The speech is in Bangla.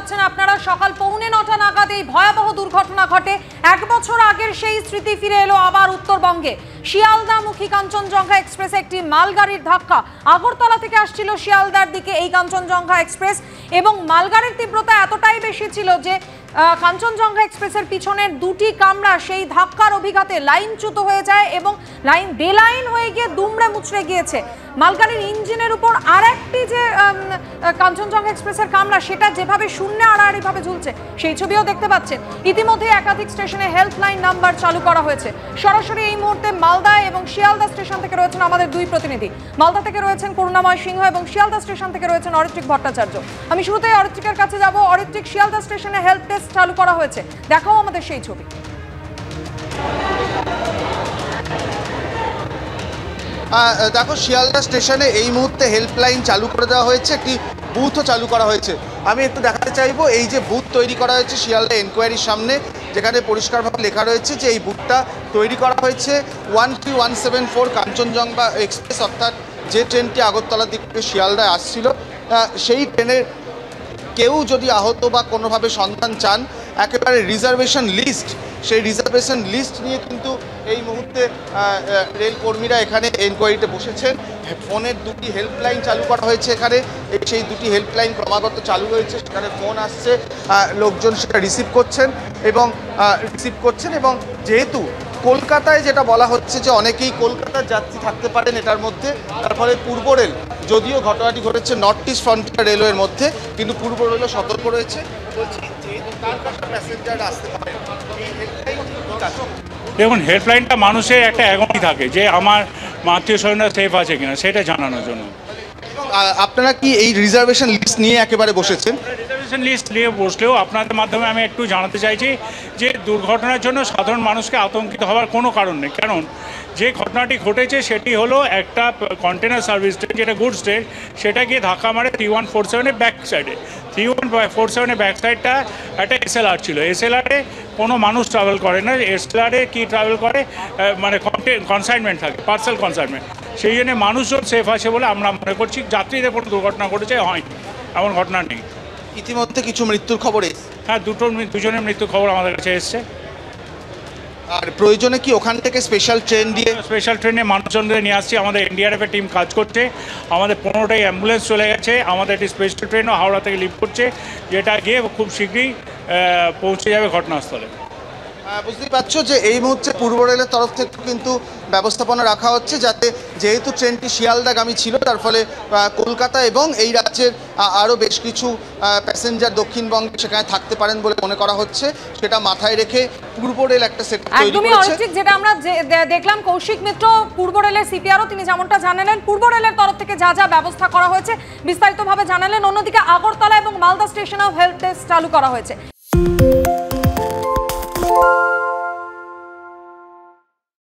পাচ্ছেন আপনারা, সকাল 8:45 নাগাদ এই ভয়াবহ দুর্ঘটনা ঘটে। 1 বছর আগের সেই স্মৃতি ফিরে এলো আবার উত্তরবঙ্গে। শিয়ালদামুখী কাঞ্চনজঙ্ঘা এক্সপ্রেসে একটি মালগাড়ির ধাক্কা। আগরতলা থেকে আসছিল শিয়ালদার দিকে এই কাঞ্চনজঙ্ঘা এক্সপ্রেস এবং মালগাড়ির তীব্রতা এতটাই বেশি ছিল যে কাঞ্চনজঙ্ঘা এক্সপ্রেসের পিছনের দুটি কামরা সেই ধাক্কার অভিঘাতে লাইনচ্যুত হয়ে যায় এবং লাইন বেলাইন হয়ে গিয়ে দুমড়ে মুচড়ে গিয়েছে। মালগাড়ির ইঞ্জিনের উপর আরেকটি যে কাঞ্চনজঙ্ঘা এক্সপ্রেসের কামরা সেটা যেভাবে শূন্যে আড়াআড়িভাবে ঝুলছে সেই ছবিও দেখতে পাচ্ছেন। ইতিমধ্যে একাধিক স্টেশনে হেল্পলাইন নাম্বার চালু করা হয়েছে। সরাসরি এই মুহূর্তে মালদা এবং শিয়ালদা স্টেশন থেকে রয়েছেন আমাদের দুই প্রতিনিধি। মালদা থেকে রয়েছেন করুণাময় সিংহ এবং শিয়ালদা স্টেশন থেকে রয়েছেন অরিত্রিক ভট্টাচার্য। আমি শুরুতেই অরিত্রিকের কাছে যাব। অরিত্রিক, শিয়ালদা স্টেশনে হেল্প ডেস্ক চালু করা হয়েছে, দেখাও আমাদের সেই ছবি। দেখো, শিয়ালদা স্টেশনে এই মুহূর্তে হেল্পলাইন চালু করে দেওয়া হয়েছে, একটি বুথও চালু করা হয়েছে। আমি একটু দেখাতে চাইবো এই যে বুথ তৈরি করা হয়েছে শিয়ালদা এনকোয়ারির সামনে, যেখানে পরিষ্কারভাবে লেখা রয়েছে যে এই বুথটা তৈরি করা হয়েছে 13174 কাঞ্চনজঙ্ঘা এক্সপ্রেস, অর্থাৎ যে ট্রেনটি আগরতলার দিক থেকে শিয়ালদায় আসছিল সেই ট্রেনের কেউ যদি আহত বা কোনোভাবে সন্ধান চান, একেবারে রিজার্ভেশন লিস্ট, সেই রিজার্ভেশন লিস্ট নিয়ে কিন্তু এই মুহূর্তে রেল কর্মীরা এখানে এনকোয়ারিতে বসেছেন। ফোনের দুটি হেল্পলাইন চালু করা হয়েছে এখানে, সেই দুটি হেল্পলাইন ক্রমাগত চালু রয়েছে। সেখানে ফোন আসছে, লোকজন সেটা রিসিভ করছেন এবং যেহেতু কলকাতায় যেটা বলা হচ্ছে যে অনেকেই কলকাতার যাত্রী থাকতে পারেন এটার মধ্যে, তার ফলে পূর্ব রেল, যদিও ঘটনাটি ঘটেছে নর্থ ইস্ট ফ্রন্টিয়ার রেলওয়ের মধ্যে, কিন্তু পূর্ব রেলও সতর্ক রয়েছে, বলছি যেহেতু তার কাছে প্যাসেঞ্জার আসতে পারে। দেখুন, হেল্পলাইনটা মানুষের একটা অ্যাগনি থাকে যে আমার আত্মীয় স্বজনরা সেফ আছে কিনা সেটা জানানোর জন্য। আপনারা কি এই রিজার্ভেশন লিস্ট নিয়ে একেবারে বসেছেন? রিজার্ভেশন লিস্ট নিয়ে বসলেও আপনাদের মাধ্যমে আমি একটু জানাতে চাইছি যে দুর্ঘটনার জন্য সাধারণ মানুষকে আতঙ্কিত হওয়ার কোনো কারণ নেই। কারণ যে ঘটনাটি ঘটেছে সেটি হলো একটা কন্টেনার সার্ভিস ট্রেন, যেটা গুডস ট্রেন, সেটা গিয়ে ধাক্কা মারে 3147-এর ব্যাক সাইডে। 3147-এর ব্যাক সাইডটা একটা এসএলআর ছিল। এসএলআরে কোনো মানুষ ট্রাভেল করে না। এসএলআরে কি ট্রাভেল করে, মানে কনসাইনমেন্ট থাকে, পার্সেল কনসাইনমেন্ট। সেই জন্য মানুষজন সেফ আছে বলে আমরা মনে করছি। যাত্রীদের কোনো দুর্ঘটনা ঘটেছে হয়নি, এমন ঘটনা নেই। ইতিমধ্যে কিছু মৃত্যুর খবর এসেছে? হ্যাঁ, দুজনের মৃত্যুর খবর আমাদের কাছে এসছে। আর প্রয়োজনে কি ওখান থেকে স্পেশাল ট্রেনে মানুষজনদের নিয়ে আসছি। আমাদের এনডিআরএফের টিম কাজ করছে। আমাদের 15টাই অ্যাম্বুলেন্স চলে গেছে। আমাদের একটি স্পেশাল ট্রেনও হাওড়া থেকে লিভ করছে, যেটা গিয়ে খুব শীঘ্রই পৌঁছে যাবে ঘটনাস্থলে। বুঝতেই পারছো যে এই মুহূর্তে পূর্ব রেলের তরফ থেকে কিন্তু ব্যবস্থাপনা রাখা হচ্ছে, যাতে যেহেতু ট্রেনটি শিয়ালদাগামী ছিল, তার ফলে কলকাতা এবং এই রাজ্যের আরও বেশ কিছু প্যাসেঞ্জার দক্ষিণবঙ্গে সেখানে থাকতে পারেন বলে মনে করা হচ্ছে। সেটা মাথায় রেখে পূর্ব রেল একটা সেক্টর তৈরি করেছে। একদমই অরিত্রিক, যেটা আমরা দেখলাম কৌশিক মিত্র পূর্ব রেলের সিপিআরও, তিনি যেমনটা জানালেন পূর্ব রেলের তরফ থেকে যা যা ব্যবস্থা করা হয়েছে বিস্তারিতভাবে জানালেন। অন্যদিকে আগরতলা এবং মালদা স্টেশনেও হেল্প ডেস্ক চালু করা হয়েছে।